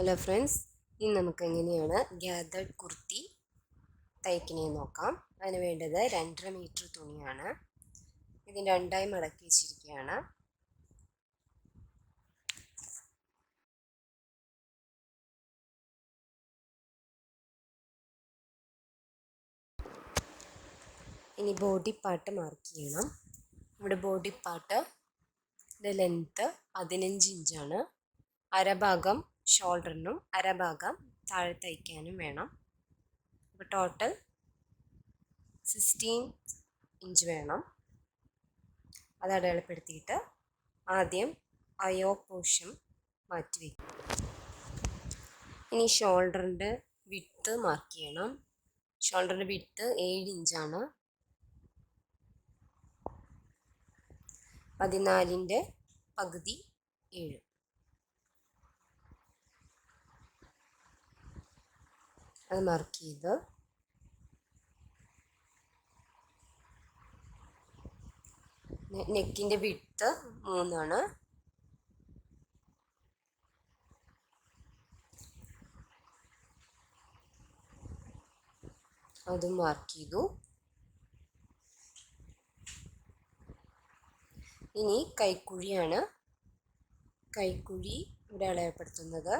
Hello friends, ഇന്ന് നമുക്ക് എങ്ങനെയാണ് ഗ്യാതേർഡ് കുർത്തി തയ്ക്കണേന്ന് നോക്കാം. അതിന് വേണ്ടത് 2.5 മീറ്റർ തുണിയാണ്. ഇതിന് രണ്ടായി മടക്കി വെച്ചിരിക്കുകയാണ്. ഇനി ബോഡി പാർട്ട് മാർക്ക് ചെയ്യണം. നമ്മുടെ ബോഡി പാർട്ട് ലെങ്ത്ത് 15 ഇഞ്ചാണ്. അരഭാഗം ഷോൾഡറിനും അരഭാഗം താഴെ തയ്ക്കാനും വേണം. അപ്പോൾ ടോട്ടൽ 16 ഇഞ്ച് വേണം. അത് അടയാളപ്പെടുത്തിയിട്ട് ആദ്യം അയോ പോർഷൻ മാറ്റി വയ്ക്കും. ഇനി ഷോൾഡറിൻ്റെ വിഡ്ത്ത് മാർക്ക് ചെയ്യണം. ഷോൾഡറിൻ്റെ വിഡ്ത്ത് 7 ഇഞ്ചാണ്. 14ൻ്റെ പകുതി 7. അത് മാർക്ക് ചെയ്ത് നെക്കിൻ്റെ വിഡ്ത്ത് 3 അതും മാർക്ക് ചെയ്തു. ഇനി കൈക്കുഴിയാണ്. കൈക്കുഴി ഇവിടെ അടയാളപ്പെടുത്തുന്നത്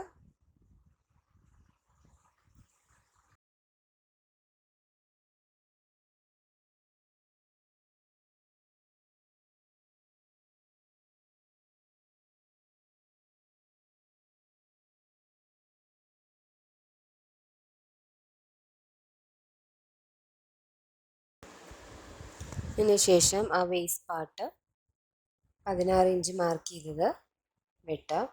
ഇതിന് ശേഷം ആ വേസ്റ്റ് പാർട്ട് 16 ഇഞ്ച് മാർക്ക് ചെയ്തത് വെട്ടാം.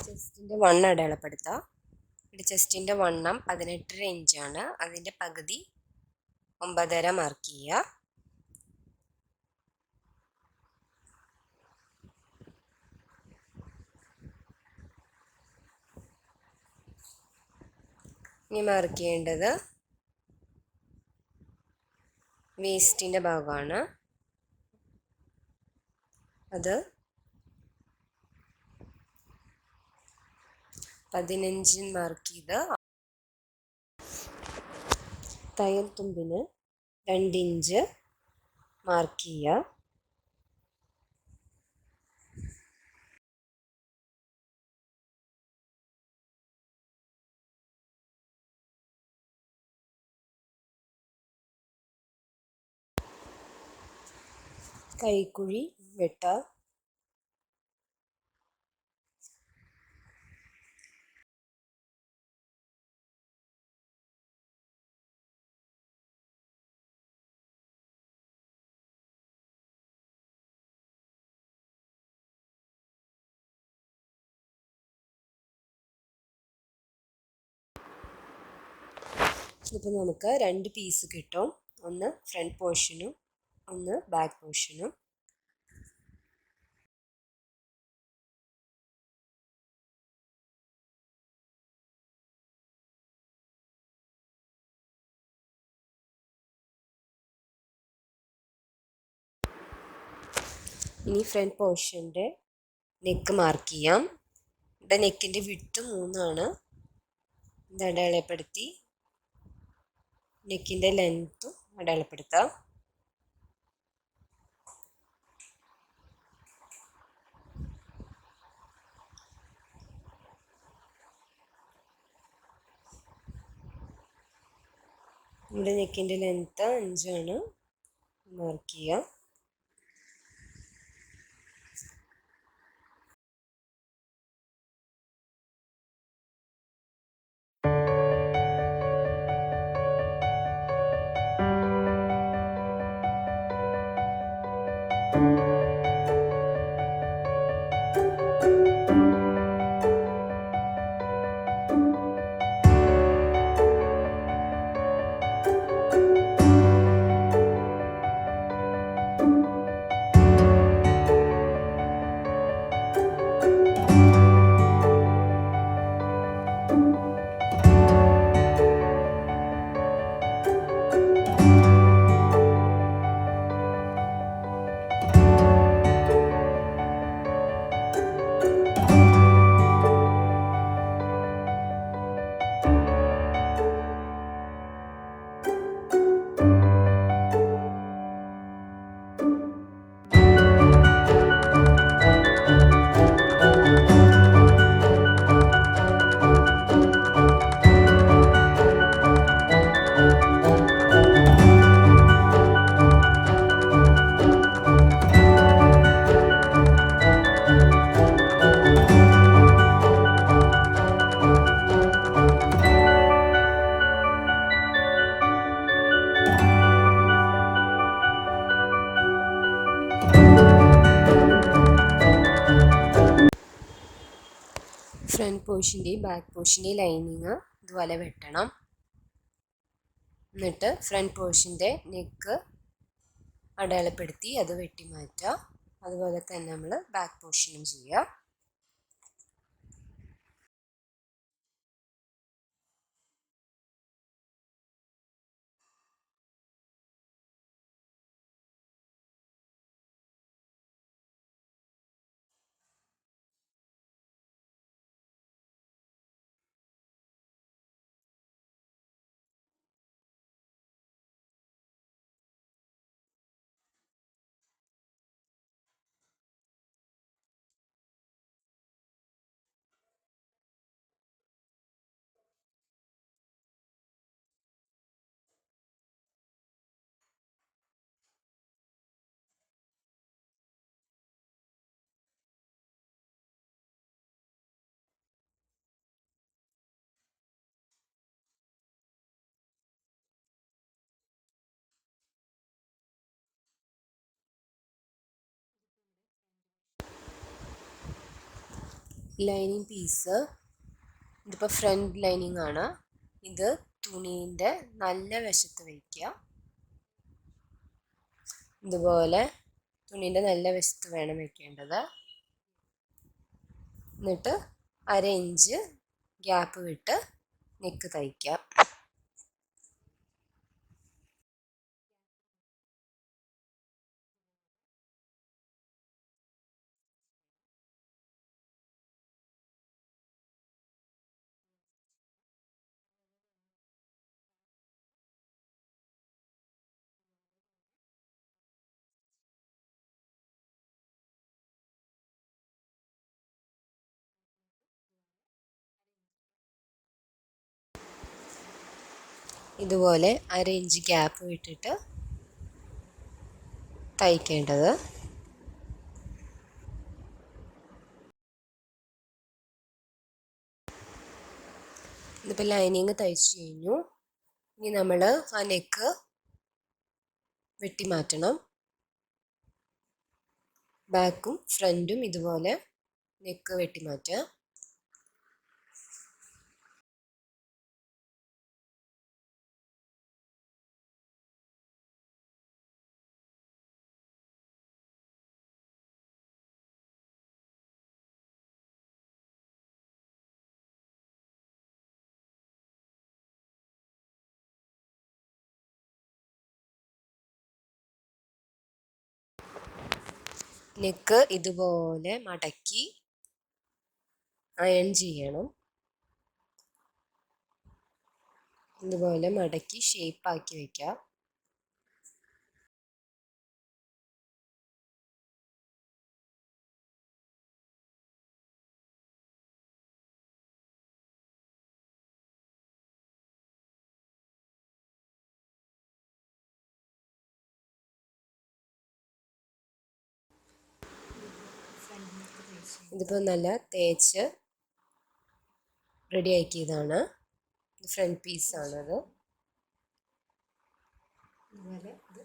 ചെസ്റ്റിൻ്റെ വണ്ണം അടയാളപ്പെടുത്താം. ഇവിടെ ചെസ്റ്റിൻ്റെ വണ്ണം 18.5 ഇഞ്ചാണ്. അതിൻ്റെ പകുതി 9.5 മാർക്ക് ചെയ്യുക. ഇനി മാർക്ക് ചെയ്യേണ്ടത് വേസ്റ്റിൻ്റെ ഭാഗമാണ്. അത് 15 മാർക്ക് ചെയ്ത് തയ്യൽ തുമ്പിന് 2 ഇഞ്ച് മാർക്ക് ചെയ്യുക. കൈക്കുഴി വെട്ടാം. ഇതിപ്പോൾ നമുക്ക് 2 പീസ് കിട്ടും. ഒന്ന് ഫ്രണ്ട് പോർഷനും ഒന്ന് ബാക്ക് പോർഷനും. ഇനി ഫ്രണ്ട് പോർഷൻ്റെ നെക്ക് മാർക്ക് ചെയ്യാം. ഇവിടെ നെക്കിൻ്റെ വിഡ്ത്ത് 3 ഇത് അടയാളപ്പെടുത്തി നെക്കിൻ്റെ ലെങ്ത്തും അടയാളപ്പെടുത്താം. ഇവിടെ നെക്കിൻ്റെ ലെങ്ത്ത് 5 മാർക്ക് ചെയ്യാം. ഫ്രണ്ട് പോർഷൻ്റെയും ബാക്ക് പോർഷൻ്റെയും ലൈനിങ് ഇതുപോലെ വെട്ടണം. എന്നിട്ട് ഫ്രണ്ട് പോർഷൻ്റെ നെക്ക് അടയാളപ്പെടുത്തി അത് വെട്ടി മാറ്റുക. അതുപോലെ തന്നെ നമ്മൾ ബാക്ക് പോർഷനും ചെയ്യുക. ലൈനിങ് പീസ് ഇതിപ്പോൾ ഫ്രണ്ട് ലൈനിങ് ആണ്. ഇത് തുണീൻ്റെ നല്ല വശത്ത് വയ്ക്കുക. ഇതുപോലെ തുണീൻ്റെ നല്ല വശത്ത് വേണം വെക്കേണ്ടത്. എന്നിട്ട് 1/2 ഇഞ്ച് ഗ്യാപ്പ് വിട്ട് നെക്ക് തയ്ക്കാം. ഇതുപോലെ 1/2 ഇഞ്ച് ഗ്യാപ്പ് വിട്ടിട്ട് തയ്ക്കേണ്ടത്. ഇതിപ്പോൾ ലൈനിങ് തയ്ച്ചു കഴിഞ്ഞു. ഇനി നമ്മൾ ആ നെക്ക് വെട്ടി മാറ്റണം. ബാക്കും ഫ്രണ്ടും ഇതുപോലെ നെക്ക് വെട്ടി മാറ്റുക. നെക്ക് ഇതുപോലെ മടക്കി അയൺ ചെയ്യണം. ഇതുപോലെ മടക്കി ഷേപ്പാക്കി വയ്ക്കുക. ഇതിപ്പോൾ നല്ല തേച്ച് റെഡി ആക്കിയതാണ്. ഫ്രണ്ട് പീസാണത്. അതുപോലെ ഇത്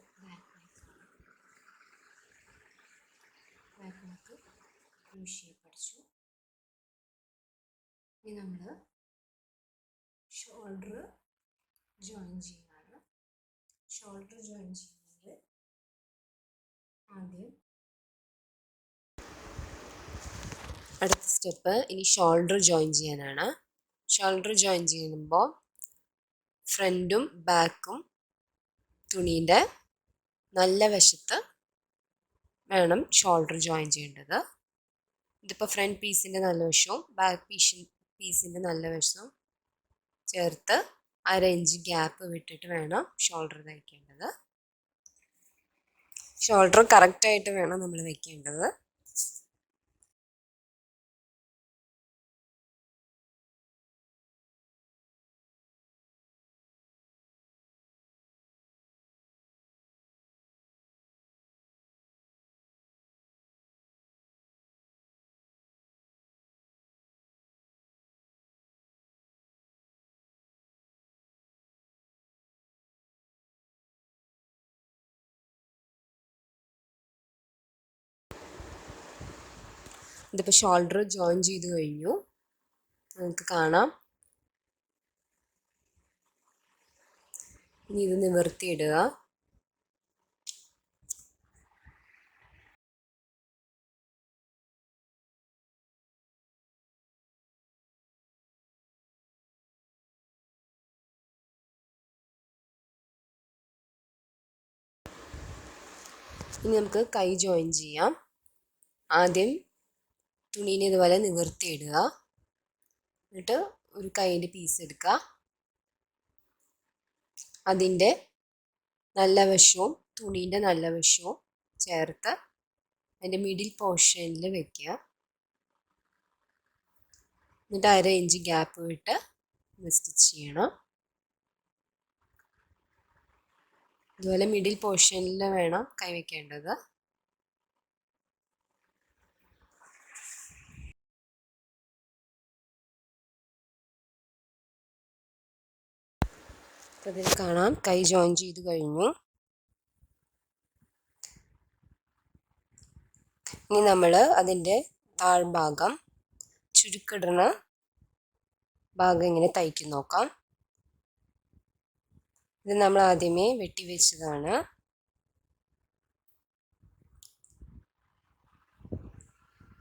ബാക്ക് നെക്ക് യു ഷേപ്പ് അടിച്ചു. ഇനി നമ്മൾ ഷോൾഡർ ജോയിൻ ചെയ്യാണ്. ഷോൾഡർ ജോയിൻ ചെയ്യുന്നത് ആദ്യം അടുത്ത സ്റ്റെപ്പ് ഇനി ഷോൾഡർ ജോയിൻ ചെയ്യാനാണ്. ഷോൾഡർ ജോയിൻ ചെയ്യുമ്പോൾ ഫ്രണ്ടും ബാക്കും തുണീൻ്റെ നല്ല വശത്ത് വേണം ഷോൾഡർ ജോയിൻ ചെയ്യേണ്ടത്. ഇതിപ്പോൾ ഫ്രണ്ട് പീസിൻ്റെ നല്ല വശവും ബാക്ക് പീസിൻ്റെ നല്ല വശവും ചേർത്ത് 1/2 ഇഞ്ച് ഗ്യാപ്പ് വിട്ടിട്ട് വേണം ഷോൾഡർ തയ്ക്കേണ്ടത്. ഷോൾഡർ കറക്റ്റായിട്ട് വേണം നമ്മൾ വയ്ക്കേണ്ടത്. ഇതിപ്പോൾ ഷോൾഡർ ജോയിൻ ചെയ്ത് കഴിഞ്ഞു. നമുക്ക് കാണാം. ഇനി ഇത് നിവർത്തിയിടുക. ഇനി നമുക്ക് കൈ ജോയിൻ ചെയ്യാം. ആദ്യം തുണീനെ ഇതുപോലെ നിവർത്തിയിടുക. എന്നിട്ട് ഒരു കൈയിൻ്റെ പീസ് എടുക്കുക. അതിൻ്റെ നല്ല വശവും തുണീൻ്റെ നല്ല വശവും ചേർത്ത് അതിൻ്റെ മിഡിൽ പോർഷനിൽ വെക്കുക. എന്നിട്ട് 1/2 ഇഞ്ച് ഗ്യാപ്പ് വിട്ട് സ്റ്റിച്ച് ചെയ്യണം. അതുപോലെ മിഡിൽ പോർഷനിൽ വേണം കൈവയ്ക്കേണ്ടത്. അപ്പോൾ ഇതിൽ കാണാം കൈ ജോയിൻ ചെയ്ത് കഴിഞ്ഞു. ഇനി നമ്മൾ അതിൻ്റെ താഴ്ഭാഗം ചുരുക്കിടുന്ന ഭാഗം ഇങ്ങനെ തയ്ക്കും നോക്കാം. ഇത് നമ്മൾ ആദ്യമേ വെട്ടി വെച്ചതാണ്.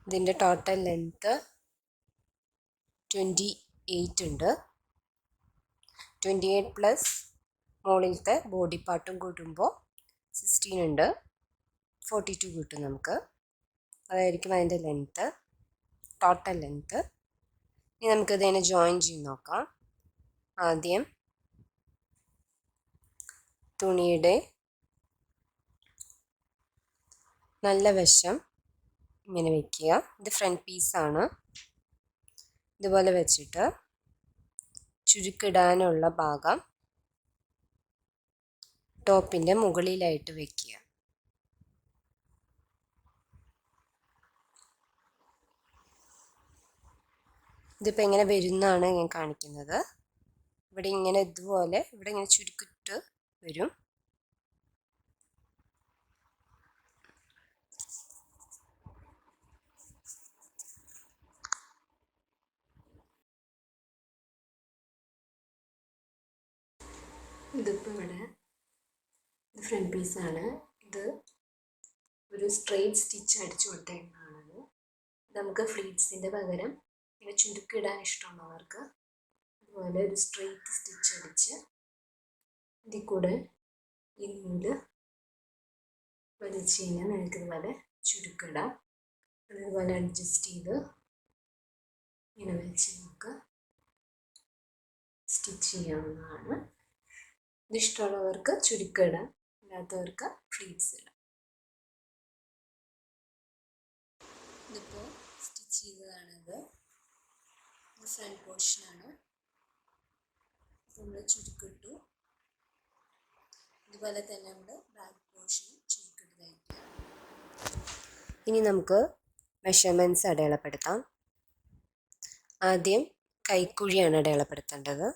ഇതിൻ്റെ ടോട്ടൽ ലെങ്ത്ത് 28 ഉണ്ട്. 28 പ്ലസ് മുകളിലത്തെ ബോഡി പാർട്ടും കൂട്ടുമ്പോൾ 16 ഉണ്ട്. 42 കിട്ടും നമുക്ക്. അതായിരിക്കും അതിൻ്റെ ലെങ്ത്ത്, ടോട്ടൽ ലെങ്ത്ത്. ഇനി നമുക്കിതിനെ ജോയിൻ ചെയ്ത് നോക്കാം. ആദ്യം തുണിയുടെ നല്ല വശം ഇങ്ങനെ വയ്ക്കുക. ഇത് ഫ്രണ്ട് പീസാണ്. ഇതുപോലെ വെച്ചിട്ട് ചുരുക്കിടാനുള്ള ഭാഗം ടോപ്പിൻ്റെ മുകളിലായിട്ട് വയ്ക്കുക. ഇതിപ്പോൾ എങ്ങനെ വരുന്നതാണ് ഞാൻ കാണിക്കുന്നത്. ഇവിടെ ഇങ്ങനെ ഇതുപോലെ ഇവിടെ ഇങ്ങനെ ചുരുക്കിട്ട് വരും. ഇതിപ്പോൾ ഇവിടെ ഇത് ഫ്രണ്ട് പീസാണ്. ഇത് ഒരു സ്ട്രെയിറ്റ് സ്റ്റിച്ച് അടിച്ചു കൊടുത്തേക്കുന്നതാണത്. നമുക്ക് ഫ്ലീറ്റ്സിൻ്റെ പകരം ഇങ്ങനെ ചുരുക്കിടാൻ ഇഷ്ടമുള്ളവർക്ക് അതുപോലെ ഒരു സ്ട്രെയിറ്റ് സ്റ്റിച്ച് അടിച്ച് ഇതിൽ കൂടെ ഈ നൂല് വലിച്ച് കഴിഞ്ഞാൽ നിങ്ങൾക്ക് ഇതുപോലെ ചുരുക്കിടാം. അതുപോലെ അഡ്ജസ്റ്റ് ചെയ്ത് ഇങ്ങനെ വെച്ച് നമുക്ക് സ്റ്റിച്ച് ചെയ്യാവുന്നതാണ്. ഇതിഷ്ടമുള്ളവർക്ക് ചുരുക്കിടാം, അല്ലാത്തവർക്ക് ഫ്ലീറ്റ്സ് ഇടാം. ഇതിപ്പോൾ സ്റ്റിച്ച് ചെയ്തതാണിത്. ഇത് ഫ്രണ്ട് പോർഷനാണ്. നമ്മൾ ചുരുക്കിട്ടു. ഇതുപോലെ തന്നെ നമ്മൾ ബാക്ക് പോർഷനും ചുരുക്കിട്ട് തയ്ക്കുക. ഇനി നമുക്ക് മെഷർമെൻറ്റ്സ് അടയാളപ്പെടുത്താം. ആദ്യം കൈക്കുഴിയാണ് അടയാളപ്പെടുത്തേണ്ടത്.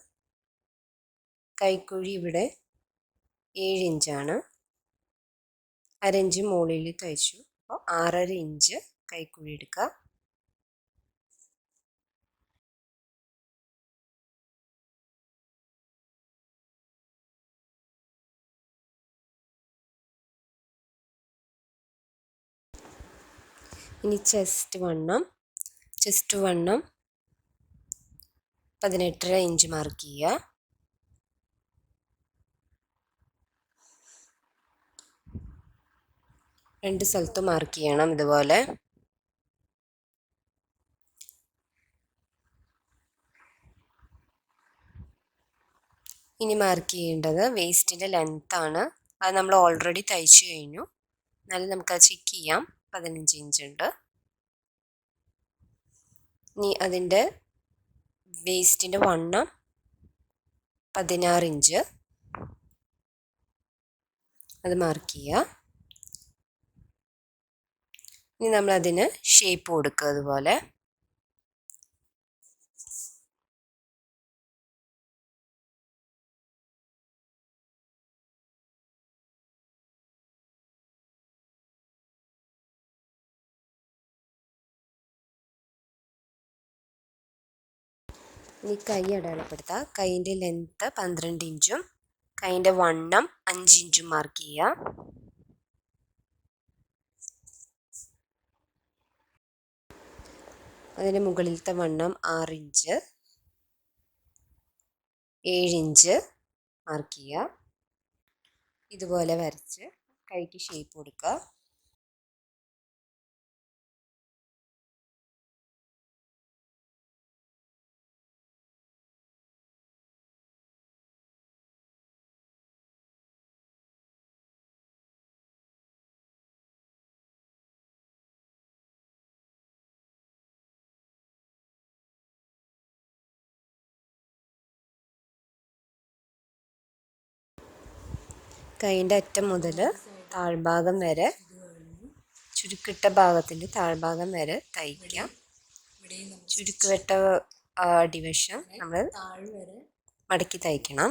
കൈക്കുഴി ഇവിടെ 7 ഇഞ്ചാണ്. 1/2 ഇഞ്ച് മുകളിൽ തയ്ച്ചു. അപ്പോൾ 6.5 ഇഞ്ച് കൈക്കുഴി എടുക്കുക. ഇനി ചെസ്റ്റ് വണ്ണം 18.5 ഇഞ്ച് മാർക്ക് ചെയ്യുക. രണ്ട് സ്ഥലത്ത് മാർക്ക് ചെയ്യണം ഇതുപോലെ. ഇനി മാർക്ക് ചെയ്യേണ്ടത് വേസ്റ്റിൻ്റെ ലെങ്ത്താണ്. അത് നമ്മൾ ഓൾറെഡി തയ്ച്ചു കഴിഞ്ഞു. എന്നാലും നമുക്കത് ചെക്ക് ചെയ്യാം. 15 ഇഞ്ച് ഉണ്ട്. ഇനി അതിൻ്റെ വേസ്റ്റിൻ്റെ വണ്ണം 16 ഇഞ്ച്. അത് മാർക്ക് ചെയ്യുക. ഇനി നമ്മളതിന് ഷേപ്പ് കൊടുക്കുക അതുപോലെ. ഇനി കൈ അടയാളപ്പെടുത്താം. കൈയിൻ്റെ ലെങ്ത്ത് 12 ഇഞ്ചും കൈയിൻ്റെ വണ്ണം 5 ഇഞ്ചും മാർക്ക് ചെയ്യുക. അതിന് മുകളിലത്തെ വണ്ണം 6 ഇഞ്ച്, 7 ഇഞ്ച് മാർക്ക് ചെയ്യുക. ഇതുപോലെ വരച്ച് കൈക്ക് ഷേപ്പ് കൊടുക്കുക. കൈയിൻ്റെ അറ്റം മുതൽ താഴ്ഭാഗം വരെ, ചുരുക്കിട്ട ഭാഗത്തിൻ്റെ താഴ്ഭാഗം വരെ തയ്ക്കാം. ചുരുക്കുവെട്ട അടിവശം നമ്മൾ മടക്കി തയ്ക്കണം.